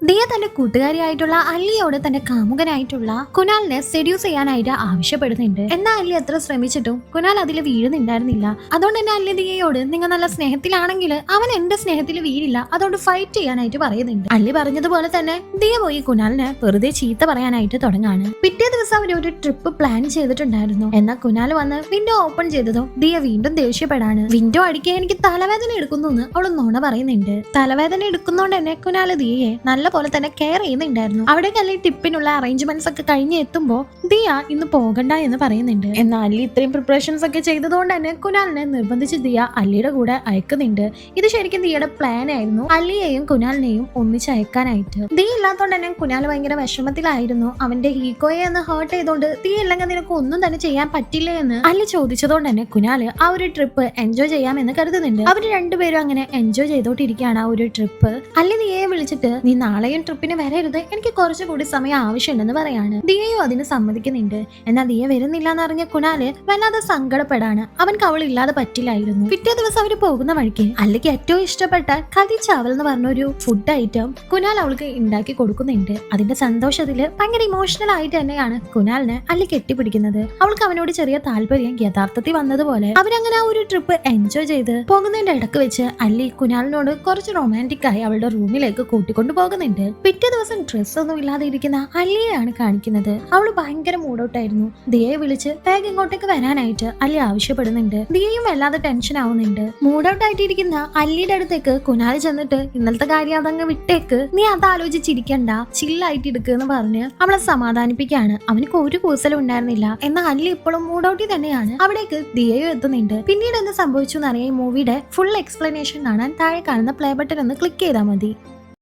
ദിയ തന്റെ കൂട്ടുകാരിയായിട്ടുള്ള അല്ലിയോട് തന്റെ കാമുകനായിട്ടുള്ള കുനാലിനെ സെഡ്യൂസ് ചെയ്യാനായിട്ട് ആവശ്യപ്പെടുന്നുണ്ട്. എന്നാൽ അല്ലി എത്ര ശ്രമിച്ചിട്ടും കുനാൽ അതിൽ വീഴുന്നുണ്ടായിരുന്നില്ല. അതുകൊണ്ട് തന്നെ അല്ലി ദിയയോട് നിങ്ങൾ നല്ല സ്നേഹത്തിലാണെങ്കിൽ അവൻ എന്റെ സ്നേഹത്തിൽ വീഴില്ല, അതുകൊണ്ട് ഫൈറ്റ് ചെയ്യാനായിട്ട് പറയുന്നുണ്ട്. അല്ലി പറഞ്ഞതുപോലെ തന്നെ ദിയ പോയി കുനാലിന് വെറുതെ ചീത്ത പറയാനായിട്ട് തുടങ്ങാണ്. പിറ്റേ ദിവസം അവരൊരു ട്രിപ്പ് പ്ലാൻ ചെയ്തിട്ടുണ്ടായിരുന്നു. എന്നാൽ കുനാൽ വന്ന് വിൻഡോ ഓപ്പൺ ചെയ്തതും ദിയ വീണ്ടും ദേഷ്യപ്പെടാണ്. വിൻഡോ അടിക്കാൻ എനിക്ക് തലവേദന എടുക്കുന്നു എന്ന് അവൾ നുണ പറയുന്നുണ്ട്. തലവേദന എടുക്കുന്നോണ്ട് തന്നെ കുനാൽ ദിയയെ നല്ല പോലെ തന്നെ കെയർ ചെയ്യുന്നുണ്ടായിരുന്നു. അവിടേക്കല്ലേ ടിപ്പിനുള്ള അറേഞ്ച്മെന്റ്സ് ഒക്കെ കഴിഞ്ഞ് എത്തുമ്പോ ദിയ ഇന്ന് പോകണ്ട എന്ന് പറയുന്നുണ്ട്. എന്നാൽ അല്ലി ഇത്രയും പ്രിപ്പറേഷൻസ് ഒക്കെ ചെയ്തതുകൊണ്ട് തന്നെ കുനാലിനെ നിർബന്ധിച്ച് ദിയ അല്ലിയുടെ കൂടെ അയക്കുന്നുണ്ട്. ഇത് ശരിക്കും ദിയയുടെ പ്ലാൻ ആയിരുന്നു, അല്ലിയെയും കുനാലിനെയും ഒന്നിച്ച് അയക്കാനായിട്ട്. ദിയ ഇല്ലാത്തോണ്ട് തന്നെ കുനാൽ ഭയങ്കര വിഷമത്തിലായിരുന്നു. അവന്റെ ഈഗോയെ ഒന്ന് ഹേർട്ട് ചെയ്തോണ്ട് ദിയ ഇല്ലെങ്കിൽ നിനക്ക് ഒന്നും തന്നെ ചെയ്യാൻ പറ്റില്ല എന്ന് അല്ലി ചോദിച്ചതുകൊണ്ട് തന്നെ കുനാല് ആ ഒരു ട്രിപ്പ് എൻജോയ് ചെയ്യാമെന്ന് കരുതുന്നുണ്ട്. അവര് രണ്ടുപേരും അങ്ങനെ എൻജോയ് ചെയ്തോണ്ടിരിക്കുകയാണ് ആ ഒരു ട്രിപ്പ്. അല്ലി ദിയയെ വിളിച്ചിട്ട് നീ നാളെയും ട്രിപ്പിന് വരരുത്, എനിക്ക് കുറച്ചുകൂടി സമയം ആവശ്യമുണ്ടെന്ന് പറയാണ്. ദിയയും അതിന് സമ്മതിക്കുന്നുണ്ട്. എന്നാൽ ദിയ വരുന്നില്ല എന്നറിഞ്ഞ കുനാല് വല്ലാതെ സങ്കടപ്പെടാണ്. അവൻക്ക് അവൾ ഇല്ലാതെ പറ്റില്ലായിരുന്നു. പിറ്റേ ദിവസം അവര് പോകുന്ന വഴിക്ക് അല്ലിക്ക് ഏറ്റവും ഇഷ്ടപ്പെട്ട കതി ചാവൽ എന്ന് പറഞ്ഞ ഒരു ഫുഡ് ഐറ്റം കുനാൽ അവൾക്ക് ഉണ്ടാക്കി കൊടുക്കുന്നുണ്ട്. അതിന്റെ സന്തോഷത്തില് ഭയങ്കര ഇമോഷണൽ ആയിട്ട് തന്നെയാണ് കുനാലിനെ അല്ലി കെട്ടിപ്പിടിക്കുന്നത്. അവൾക്ക് അവനോട് ചെറിയ താല്പര്യം യഥാർത്ഥത്തിൽ വന്നതുപോലെ അവരങ്ങനെ ആ ഒരു ട്രിപ്പ് എൻജോയ് ചെയ്ത് പോകുന്നതിന്റെ ഇടക്ക് വെച്ച് അല്ലി കുനാലിനോട് കുറച്ച് റൊമാൻറ്റിക് ആയി അവളുടെ റൂമിലേക്ക് കൂട്ടിക്കൊണ്ടു പോകുന്നുണ്ട്. പിറ്റേ ദിവസം ഡ്രസ് ഒന്നും ഇല്ലാതെ ഇരിക്കുന്ന അല്ലിയെയാണ് കാണിക്കുന്നത്. അവള് ഭയങ്കര മൂഡൌട്ടായിരുന്നു. ദിയയെ വിളിച്ച് വേഗം ഇങ്ങോട്ടേക്ക് വരാനായിട്ട് അല്ലി ആവശ്യപ്പെടുന്നുണ്ട്. ദിയയും വല്ലാതെ ടെൻഷൻ ആവുന്നുണ്ട്. മൂഡൌട്ട് ആയിട്ടിരിക്കുന്ന അല്ലിയുടെ അടുത്തേക്ക് കുനാൽ ചെന്നിട്ട് ഇന്നലത്തെ കാര്യം അതങ്ങ് വിട്ടേക്ക്, നീ അതാലോചിച്ചിരിക്കണ്ട, ചില്ലായിട്ട് എടുക്കുന്ന് പറഞ്ഞ് അവളെ സമാധാനിപ്പിക്കുകയാണ്. അവനക്ക് ഒരു കൂസലും ഉണ്ടായിരുന്നില്ല. എന്നാൽ അല്ലി ഇപ്പോഴും മൂഡൌട്ടിൽ തന്നെയാണ്. അവിടേക്ക് ദിയയും എത്തുന്നുണ്ട്. പിന്നീട് എന്ത് സംഭവിച്ചു എന്നറിയാൻ മൂവിയുടെ ഫുൾ എക്സ്പ്ലനേഷൻ കാണാൻ താഴെ കാണുന്ന പ്ലേ ബട്ടൺ ഒന്ന് ക്ലിക്ക് ചെയ്താൽ മതി.